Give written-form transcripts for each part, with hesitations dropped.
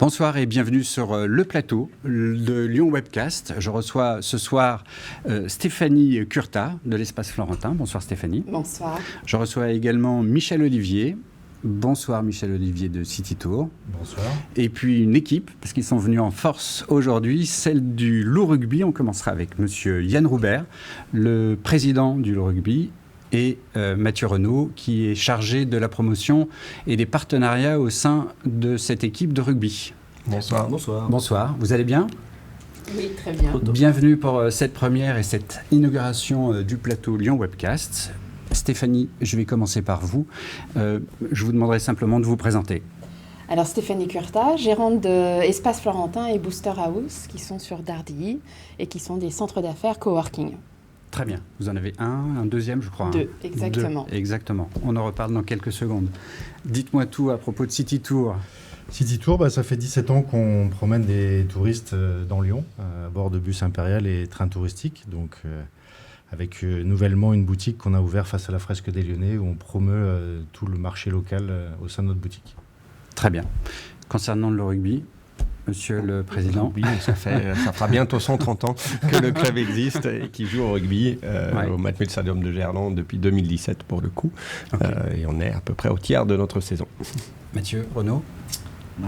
Bonsoir et bienvenue sur le plateau de Lyon Webcast. Je reçois ce soir Stéphanie Curta de l'Espace Florentin. Bonsoir Stéphanie. Bonsoir. Je reçois également Michel Olivier. Bonsoir Michel Olivier de City Tour. Bonsoir. Et puis une équipe, parce qu'ils sont venus en force aujourd'hui, celle du Loup Rugby. On commencera avec monsieur Yann Roubert, le président du Loup Rugby, et Mathieu Renaud, qui est chargé de la promotion et des partenariats au sein de cette équipe de rugby. Bonsoir. Bonsoir. Bonsoir, vous allez bien ? Oui, très bien. Bienvenue pour cette première et cette inauguration du plateau Lyon Webcast. Stéphanie, je vais commencer par vous. Je vous demanderai simplement de vous présenter. Alors Stéphanie Curta, gérante de Espace Florentin et Booster House, qui sont sur Dardilly et qui sont des centres d'affaires coworking. Très bien. Vous en avez un deuxième, je crois. Deux, exactement. Deux, exactement. On en reparle dans quelques secondes. Dites-moi tout à propos de City Tour. City Tour, ça fait 17 ans qu'on promène des touristes dans Lyon, à bord de bus impérial et trains touristiques. Donc, avec nouvellement une boutique qu'on a ouverte face à la fresque des Lyonnais, où on promeut tout le marché local au sein de notre boutique. Très bien. Concernant le rugby, Monsieur le Président. Oui, ça fera bientôt 130 ans que le club existe et qu'il joue au rugby au Matmut Stadium de Gerland depuis 2017 pour le coup. Okay. Et on est à peu près au tiers de notre saison. Mathieu Renaud.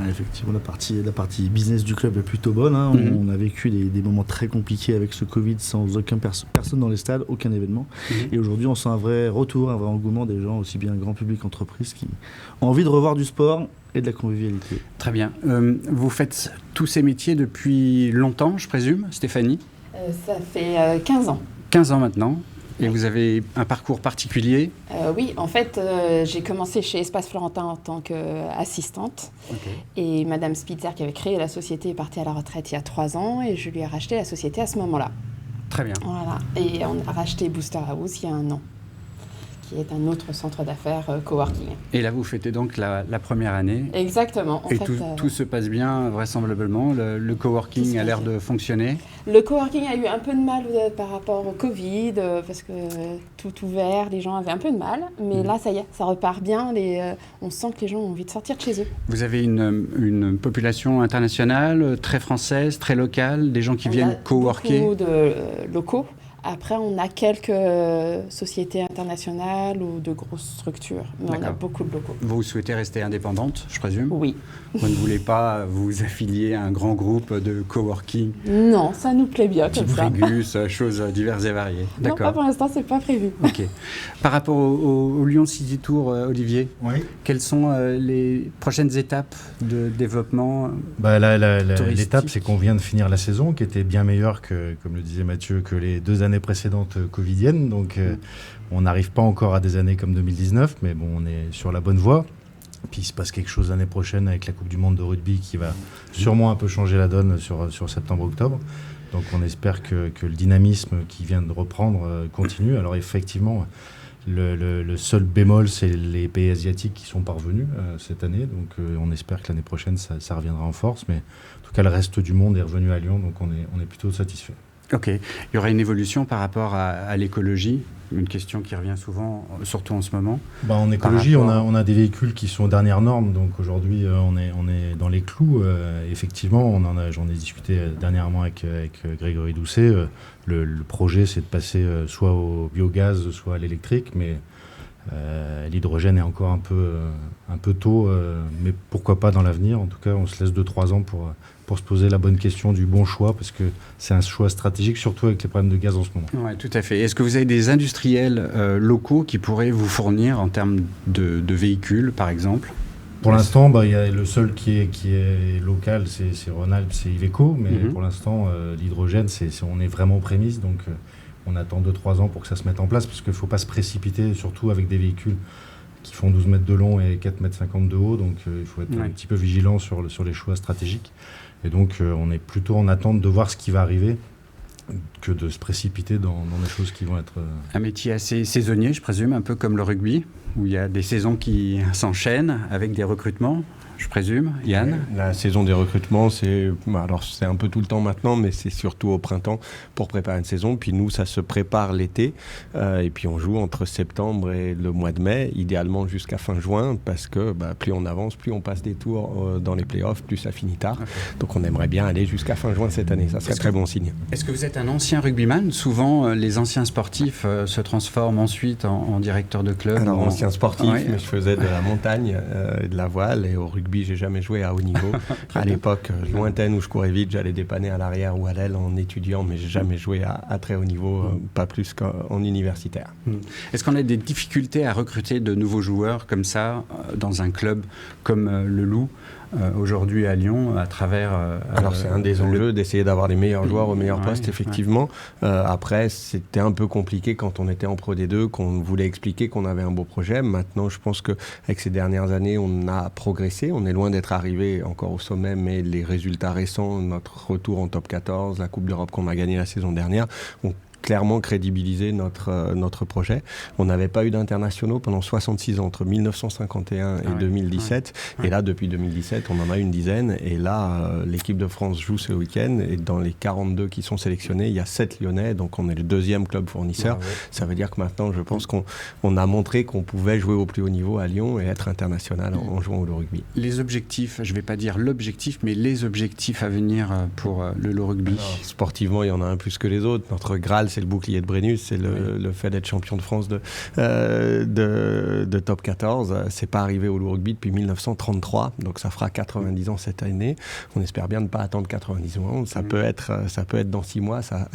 Effectivement, la partie business du club est plutôt bonne. On a vécu des moments très compliqués avec ce Covid sans aucune personne dans les stades, aucun événement. Et aujourd'hui, on sent un vrai retour, un vrai engouement des gens, aussi bien grand public qu'entreprise, qui ont envie de revoir du sport et de la convivialité. Très bien. Vous faites tous ces métiers depuis longtemps, je présume, Stéphanie ? Ça fait 15 ans. 15 ans maintenant. Et vous avez un parcours particulier ? Oui, en fait, j'ai commencé chez Espace Florentin en tant qu'assistante. Okay. Et Madame Spitzer, qui avait créé la société, est partie à la retraite il y a 3 ans et je lui ai racheté la société à ce moment-là. Très bien. Voilà. Et on a racheté Booster House il y a 1 an, qui est un autre centre d'affaires coworking. Et là, vous fêtez donc la première année. Exactement. Et tout se passe bien, vraisemblablement. Le coworking a l'air de fonctionner. Le coworking a eu un peu de mal par rapport au Covid, parce que tout ouvert, les gens avaient un peu de mal. Mais là, ça y est, ça repart bien. On sent que les gens ont envie de sortir de chez eux. Vous avez une population internationale, très française, très locale, des gens qui viennent coworker. Beaucoup de locaux. Après, on a quelques sociétés internationales ou de grosses structures, mais on a beaucoup de locaux. Vous souhaitez rester indépendante, je présume ? Oui. Vous ne voulez pas vous affilier à un grand groupe de coworking ? Non, ça nous plaît bien comme ça. Prégus, choses diverses et variées. Non, pas pour l'instant, c'est pas prévu. Ok. Par rapport au Lyon City Tour, Olivier, quelles sont les prochaines étapes de développement touristique ? L'étape, c'est qu'on vient de finir la saison, qui était bien meilleure que, comme le disait Mathieu, que les 2 années précédentes covidiennes. Donc, on n'arrive pas encore à des années comme 2019, mais bon, on est sur la bonne voie. Puis il se passe quelque chose l'année prochaine avec la Coupe du Monde de rugby qui va sûrement un peu changer la donne sur septembre-octobre. Donc on espère que le dynamisme qui vient de reprendre continue. Alors effectivement, le seul bémol, c'est les pays asiatiques qui sont parvenus cette année. Donc on espère que l'année prochaine, ça reviendra en force. Mais en tout cas, le reste du monde est revenu à Lyon, donc on est plutôt satisfait. Ok. Il y aura une évolution par rapport à l'écologie, une question qui revient souvent, surtout en ce moment. En écologie, on a des véhicules qui sont aux dernières normes, donc aujourd'hui on est dans les clous. Effectivement, j'en ai discuté dernièrement avec Grégory Doucet. Le projet, c'est de passer soit au biogaz, soit à l'électrique, mais l'hydrogène est encore un peu tôt, mais pourquoi pas dans l'avenir. En tout cas, on se laisse 2-3 ans pour se poser la bonne question du bon choix, parce que c'est un choix stratégique, surtout avec les problèmes de gaz en ce moment. Oui, tout à fait. Est-ce que vous avez des industriels locaux qui pourraient vous fournir en termes de véhicules, par exemple ? Pour l'instant, y a le seul qui est local, c'est Rhône-Alpes, c'est Iveco, mais pour l'instant, l'hydrogène, on est vraiment aux prémices, donc on attend 2-3 ans pour que ça se mette en place, parce qu'il ne faut pas se précipiter, surtout avec des véhicules qui font 12 mètres de long et 4,50 mètres de haut, donc il faut être un petit peu vigilant sur les choix stratégiques. Et donc on est plutôt en attente de voir ce qui va arriver que de se précipiter dans des choses qui vont être... Un métier assez saisonnier, je présume, un peu comme le rugby, où il y a des saisons qui s'enchaînent avec des recrutements. je présume. Yann ? La saison des recrutements, c'est un peu tout le temps maintenant, mais c'est surtout au printemps pour préparer une saison. Puis nous, ça se prépare l'été. Et puis on joue entre septembre et le mois de mai, idéalement jusqu'à fin juin, parce que plus on avance, plus on passe des tours dans les playoffs, plus ça finit tard. Okay. Donc on aimerait bien aller jusqu'à fin juin cette année. Ça serait très bon signe. Est-ce que vous êtes un ancien rugbyman ? Souvent, les anciens sportifs se transforment ensuite en directeur de club. Alors, ancien sportif, mais je faisais de la montagne et de la voile. Et au rugby, j'ai jamais joué à haut niveau. À l'époque lointaine où je courais vite, j'allais dépanner à l'arrière ou à l'aile en étudiant, mais j'ai jamais joué à très haut niveau, pas plus qu'en universitaire. Est-ce qu'on a des difficultés à recruter de nouveaux joueurs comme ça dans un club comme le Loup aujourd'hui à Lyon à travers... Alors c'est un des enjeux d'essayer d'avoir les meilleurs joueurs au meilleur poste, effectivement. Après, c'était un peu compliqué quand on était en Pro D2, qu'on voulait expliquer qu'on avait un beau projet. Maintenant, je pense qu'avec ces dernières années, on a progressé. On est loin d'être arrivé encore au sommet, mais les résultats récents, notre retour en top 14, la Coupe d'Europe qu'on a gagnée la saison dernière, ont clairement crédibiliser notre projet. On n'avait pas eu d'internationaux pendant 66 ans, entre 1951 et 2017. Et là, depuis 2017, on en a une dizaine. Et là, l'équipe de France joue ce week-end. Et dans les 42 qui sont sélectionnés, il y a 7 Lyonnais. Donc, on est le deuxième club fournisseur. Ça veut dire que maintenant, je pense qu'on a montré qu'on pouvait jouer au plus haut niveau à Lyon et être international en jouant au rugby. Les objectifs, je ne vais pas dire l'objectif, mais les objectifs à venir pour le rugby. Alors, sportivement, il y en a un plus que les autres. Notre Graal, c'est le bouclier de Brennus, c'est le fait d'être champion de France de top 14. C'est pas arrivé au rugby depuis 1933, donc ça fera 90 ans cette année. On espère bien ne pas attendre 90 ans. Ça peut être dans 6 mois, ça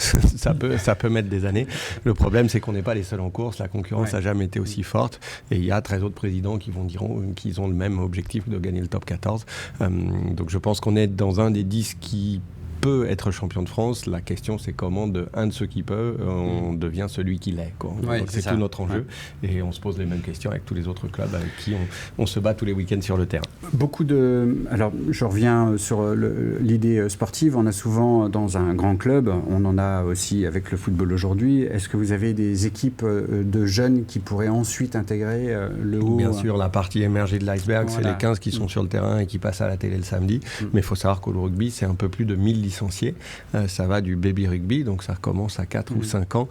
peut mettre des années. Le problème, c'est qu'on n'est pas les seuls en course. La concurrence n'a jamais été aussi forte. Et il y a 13 autres présidents qui diront qu'ils ont le même objectif de gagner le top 14. Donc je pense qu'on est dans un des 10 qui peut être champion de France. La question, c'est comment un de ceux qui peut, on devient celui qui l'est. Donc c'est tout notre enjeu. Et on se pose les mêmes questions avec tous les autres clubs avec qui on se bat tous les week-ends sur le terrain. Alors, je reviens sur l'idée sportive. On a souvent dans un grand club, on en a aussi avec le football aujourd'hui. Est-ce que vous avez des équipes de jeunes qui pourraient ensuite intégrer le haut ? Bien sûr, la partie émergée de l'iceberg, c'est les 15 qui sont sur le terrain et qui passent à la télé le samedi. Mais il faut savoir qu'au rugby, c'est un peu plus de 1000 licenciés. Ça va du baby rugby, donc ça commence à 4 ou 5 ans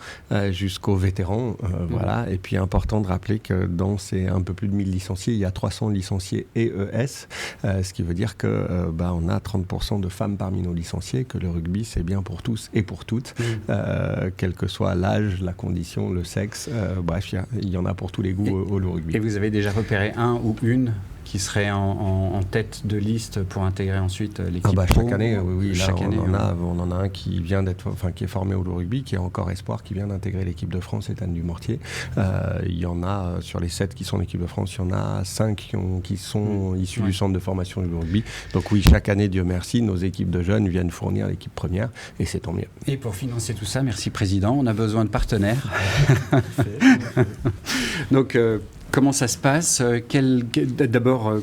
jusqu'aux vétérans. Voilà. Et puis important de rappeler que dans ces un peu plus de 1000 licenciés, il y a 300 licenciés EES, ce qui veut dire que on a 30% de femmes parmi nos licenciés, que le rugby c'est bien pour tous et pour toutes, quel que soit l'âge, la condition, le sexe, bref, il y en a pour tous les goûts au rugby. Et vous avez déjà repéré un ou une qui serait en tête de liste pour intégrer ensuite l'équipe pro. Chaque année, oui. Là, on en a un qui est formé au rugby, qui est encore espoir, qui vient d'intégrer l'équipe de France, Ethan Dumortier. Il y en a, sur les 7 qui sont l'équipe de France, il y en a 5 qui sont issus du centre de formation du rugby. Donc oui, chaque année, Dieu merci, nos équipes de jeunes viennent fournir l'équipe première, et c'est tant mieux. Et pour financer tout ça, merci Président, on a besoin de partenaires. Donc, comment ça se passe ? D'abord,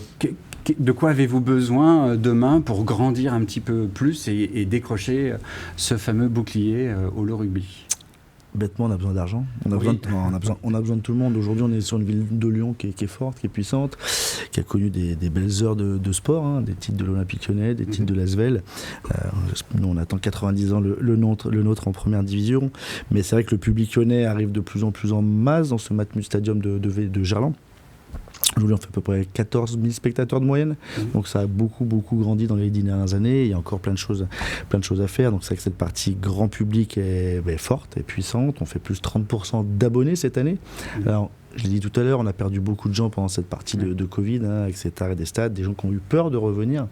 de quoi avez-vous besoin demain pour grandir un petit peu plus et décrocher ce fameux bouclier au rugby ? Bêtement, on a besoin d'argent. On a besoin de tout le monde. Aujourd'hui, on est sur une ville de Lyon qui est forte, qui est puissante, qui a connu des belles heures de sport, des titres de l'Olympique Lyonnais, des titres de l'Asvel. Nous, on attend 90 ans le nôtre en première division. Mais c'est vrai que le public lyonnais arrive de plus en plus en masse dans ce Matmut Stadium de Gerland. Aujourd'hui, on fait à peu près 14 000 spectateurs de moyenne. Donc ça a beaucoup grandi dans les 10 dernières années. Il y a encore plein de choses à faire. Donc c'est vrai que cette partie grand public est forte et puissante. On fait plus de 30% d'abonnés cette année. Alors, je l'ai dit tout à l'heure, on a perdu beaucoup de gens pendant cette partie de Covid, avec cet arrêt des stades, des gens qui ont eu peur de revenir.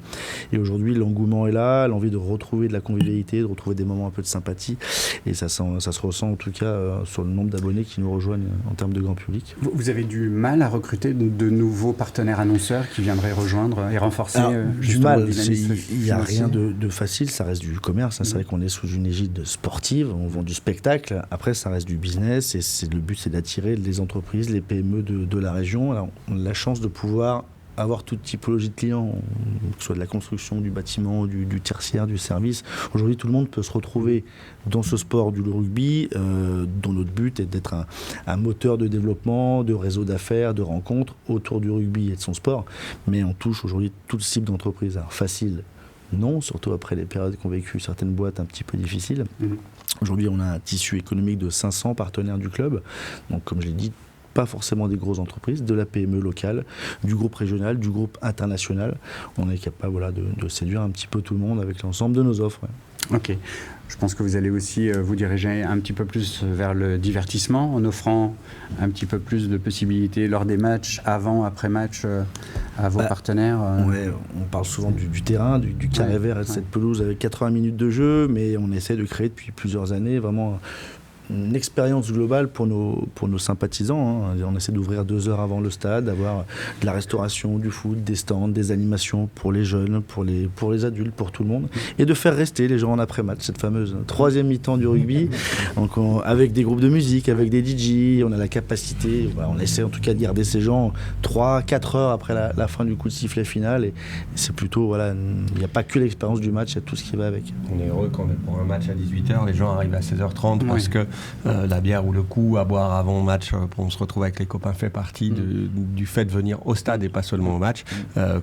Et aujourd'hui, l'engouement est là, l'envie de retrouver de la convivialité, de retrouver des moments un peu de sympathie. Et ça se ressent en tout cas sur le nombre d'abonnés qui nous rejoignent en termes de grand public. Vous avez du mal à recruter de nouveaux partenaires annonceurs qui viendraient rejoindre et renforcer du mal, il n'y a rien de facile, ça reste du commerce. C'est vrai qu'on est sous une égide sportive, on vend du spectacle. Après, ça reste du business et le but, c'est d'attirer les entreprises, les PME de la région. Alors, on a la chance de pouvoir avoir toute typologie de clients, que ce soit de la construction, du bâtiment, du tertiaire, du service. Aujourd'hui, tout le monde peut se retrouver dans ce sport du rugby, dont notre but est d'être un moteur de développement, de réseau d'affaires, de rencontres autour du rugby et de son sport. Mais on touche aujourd'hui tout type d'entreprise. Alors, facile, non, surtout après les périodes qu'ont vécues certaines boîtes un petit peu difficiles. Aujourd'hui, on a un tissu économique de 500 partenaires du club. Donc, comme je l'ai dit, pas forcément des grosses entreprises, de la PME locale, du groupe régional, du groupe international. On est capable de séduire un petit peu tout le monde avec l'ensemble de nos offres. Ouais. Ok. Je pense que vous allez aussi vous diriger un petit peu plus vers le divertissement en offrant un petit peu plus de possibilités lors des matchs, avant, après match, à vos partenaires. Ouais, on parle souvent du terrain, du carré vert et de cette pelouse avec 80 minutes de jeu, mais on essaie de créer depuis plusieurs années vraiment une expérience globale pour nos sympathisants. Hein. On essaie d'ouvrir 2 heures avant le stade, d'avoir de la restauration, du foot, des stands, des animations pour les jeunes, pour les adultes, pour tout le monde, et de faire rester les gens en après-match, cette fameuse 3e mi-temps du rugby, donc avec des groupes de musique, avec des DJ, on a la capacité, on essaie en tout cas de garder ces gens 3-4 heures après la fin du coup de sifflet final, et c'est plutôt, il n'y a pas que l'expérience du match, il y a tout ce qui va avec. On est heureux quand pour un match à 18h, les gens arrivent à 16h30 parce que la bière ou le coup à boire avant le match pour se retrouver avec les copains fait partie du fait de venir au stade et pas seulement au match,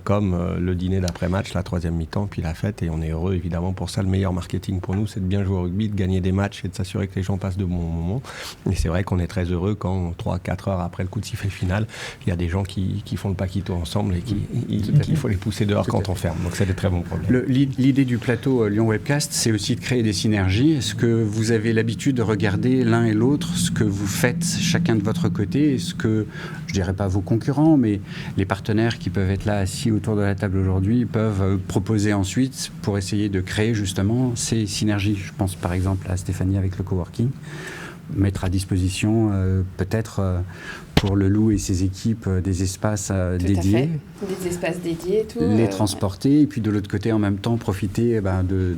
comme le dîner d'après-match, la 3e mi-temps, puis la fête, et on est heureux évidemment pour ça. Le meilleur marketing pour nous, c'est de bien jouer au rugby, de gagner des matchs et de s'assurer que les gens passent de bons moments. Et c'est vrai qu'on est très heureux quand 3-4 heures après le coup de sifflet final, il y a des gens qui font le paquito ensemble et qu'il faut les pousser dehors quand on ferme. Donc c'est des très bons problèmes. L'idée du plateau Lyon Webcast, c'est aussi de créer des synergies. Est-ce que vous avez l'habitude de regarder l'un et l'autre ce que vous faites chacun de votre côté, et ce que, je dirais pas vos concurrents, mais les partenaires qui peuvent être là assis autour de la table aujourd'hui peuvent proposer ensuite pour essayer de créer justement ces synergies. Je pense par exemple à Stéphanie avec le coworking, mettre à disposition peut-être pour le Loup et ses équipes des espaces dédiés. Des espaces dédiés et tout. Les transporter et puis de l'autre côté en même temps profiter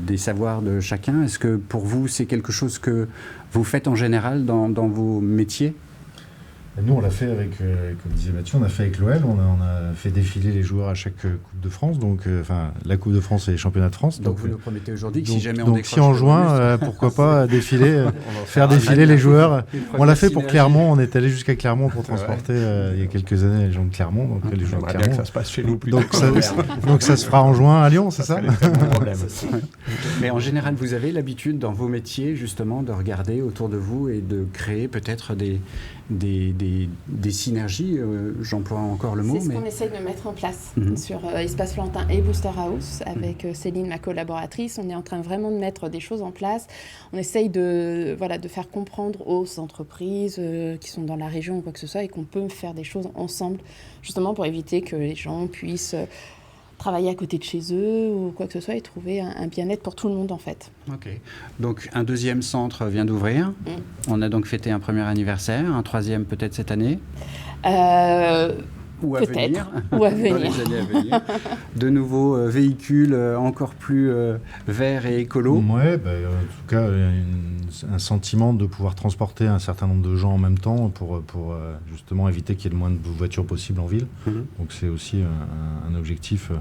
des savoirs de chacun. Est-ce que pour vous c'est quelque chose que vous faites en général dans vos métiers ? Nous, on l'a fait avec, comme disait Mathieu, on a fait avec l'OL, on a fait défiler les joueurs à chaque Coupe de France, donc la Coupe de France et les championnats de France. Donc vous nous promettez aujourd'hui que si jamais on décroche... Donc si en juin, pourquoi pas défiler, faire défiler les joueurs. On l'a fait pour Clermont, on est allé jusqu'à Clermont pour transporter il y a quelques années les gens de Clermont. Donc les joueurs de Clermont. Bien que ça se passe chez nous plus donc ça se fera en juin à Lyon, c'est ça ? Mais en général, vous avez l'habitude dans vos métiers justement de regarder autour de vous et de créer peut-être des synergies, j'emploie encore le mot. C'est ce qu'on essaye de mettre en place sur Espace Florentin et Booster House avec Céline, ma collaboratrice. On est en train vraiment de mettre des choses en place. On essaye de faire comprendre aux entreprises qui sont dans la région ou quoi que ce soit et qu'on peut faire des choses ensemble justement pour éviter que les gens puissent travailler à côté de chez eux ou quoi que ce soit et trouver un bien-être pour tout le monde en fait. Ok. Donc un 2e centre vient d'ouvrir. On a donc fêté un 1er anniversaire, un 3e peut-être cette année. Ou à venir. Ou à venir. Dans les années à venir. De nouveaux véhicules encore plus verts et écolos. Ouais, en tout cas, un sentiment de pouvoir transporter un certain nombre de gens en même temps pour justement éviter qu'il y ait le moins de voitures possible en ville. Donc c'est aussi un objectif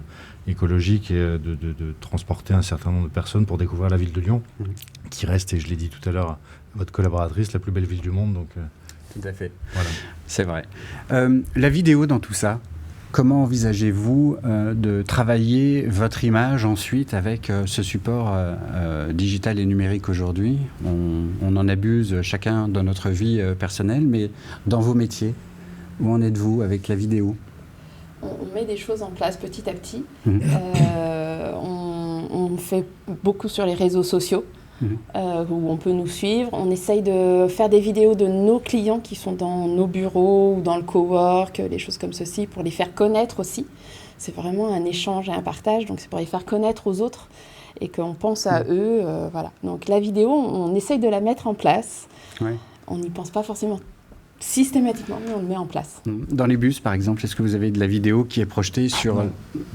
écologique et de transporter un certain nombre de personnes pour découvrir la ville de Lyon, qui reste, et je l'ai dit tout à l'heure, votre collaboratrice, la plus belle ville du monde. Donc, tout à fait. Voilà. C'est vrai. La vidéo dans tout ça, comment envisagez-vous de travailler votre image ensuite avec ce support digital et numérique aujourd'hui ? On en abuse chacun dans notre vie personnelle, mais dans vos métiers, où en êtes-vous avec la vidéo ? On met des choses en place petit à petit. On fait beaucoup sur les réseaux sociaux. Où on peut nous suivre. On essaye de faire des vidéos de nos clients qui sont dans nos bureaux ou dans le cowork, les choses comme ceci, pour les faire connaître aussi. C'est vraiment un échange et un partage, donc c'est pour les faire connaître aux autres et qu'on pense à eux. Voilà. Donc la vidéo, on essaye de la mettre en place. Ouais. On n'y pense pas forcément systématiquement, mais on le met en place. Dans les bus, par exemple, est-ce que vous avez de la vidéo qui est projetée sur...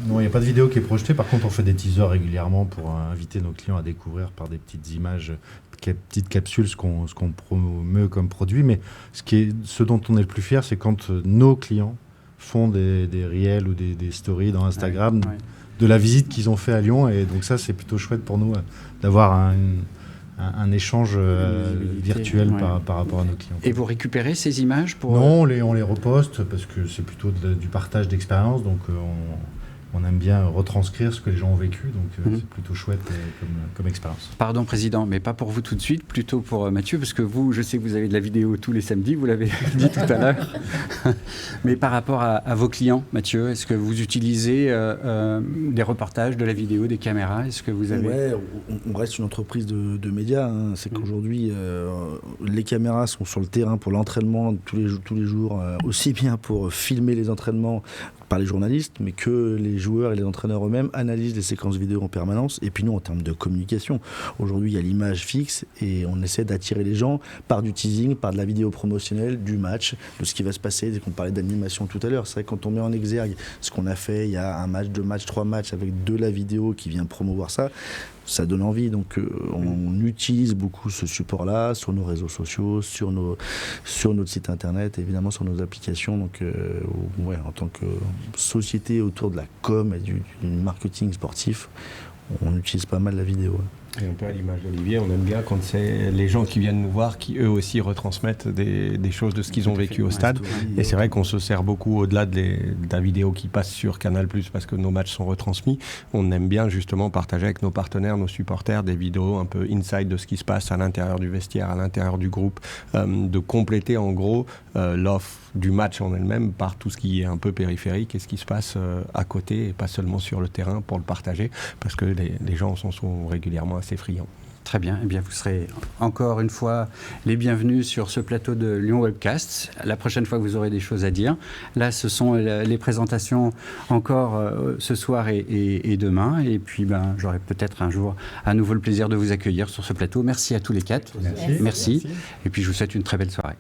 Non, il n'y a pas de vidéo qui est projetée. Par contre, on fait des teasers régulièrement pour inviter nos clients à découvrir par des petites images, petites capsules, ce qu'on promeut comme produit. Mais ce dont on est le plus fier, c'est quand nos clients font des réels ou des stories dans Instagram de la visite qu'ils ont fait à Lyon. Et donc ça, c'est plutôt chouette pour nous d'avoir un échange virtuel par rapport à nos clients. Et vous récupérez ces images pour... Non, on les reposte parce que c'est plutôt du partage d'expérience. Donc on aime bien retranscrire ce que les gens ont vécu. Donc c'est plutôt chouette comme expérience. Pardon, Président, mais pas pour vous tout de suite, plutôt pour Mathieu, parce que vous, je sais que vous avez de la vidéo tous les samedis, vous l'avez dit tout à l'heure. Mais par rapport à vos clients, Mathieu, est-ce que vous utilisez des reportages, de la vidéo, des caméras? Est-ce que vous avez... Ouais, on reste une entreprise de médias. Hein. C'est qu'aujourd'hui, les caméras sont sur le terrain pour l'entraînement tous les jours, aussi bien pour filmer les entraînements par les journalistes, mais que les joueurs et les entraîneurs eux-mêmes analysent les séquences vidéo en permanence. Et puis nous, en termes de communication, aujourd'hui, il y a l'image fixe et on essaie d'attirer les gens par du teasing, par de la vidéo promotionnelle, du match, de ce qui va se passer. Dès qu'on parlait d'animation tout à l'heure, c'est vrai que quand on met en exergue ce qu'on a fait, il y a un match, 2 matchs, 3 matchs avec de la vidéo qui vient promouvoir ça, ça donne envie. Donc on utilise beaucoup ce support-là sur nos réseaux sociaux, sur notre site internet, évidemment sur nos applications. Donc en tant que société autour de la com et du marketing sportif, on utilise pas mal la vidéo. Et un peu à l'image d'Olivier, on aime bien quand c'est les gens qui viennent nous voir qui eux aussi retransmettent des choses de ce qu'ils ont vécu au stade. Et c'est vrai qu'on se sert beaucoup au-delà de la vidéo qui passe sur Canal+, parce que nos matchs sont retransmis. On aime bien justement partager avec nos partenaires, nos supporters, des vidéos un peu inside de ce qui se passe à l'intérieur du vestiaire, à l'intérieur du groupe, de compléter en gros l'offre du match en elle-même par tout ce qui est un peu périphérique et ce qui se passe à côté et pas seulement sur le terrain pour le partager, parce que les gens s'en sont régulièrement assez friands. Très bien. Eh bien, vous serez encore une fois les bienvenus sur ce plateau de Lyon Webcast. La prochaine fois que vous aurez des choses à dire. Là, ce sont les présentations encore ce soir et demain. Et puis, j'aurai peut-être un jour à nouveau le plaisir de vous accueillir sur ce plateau. Merci à tous les 4. Merci. Et puis, je vous souhaite une très belle soirée.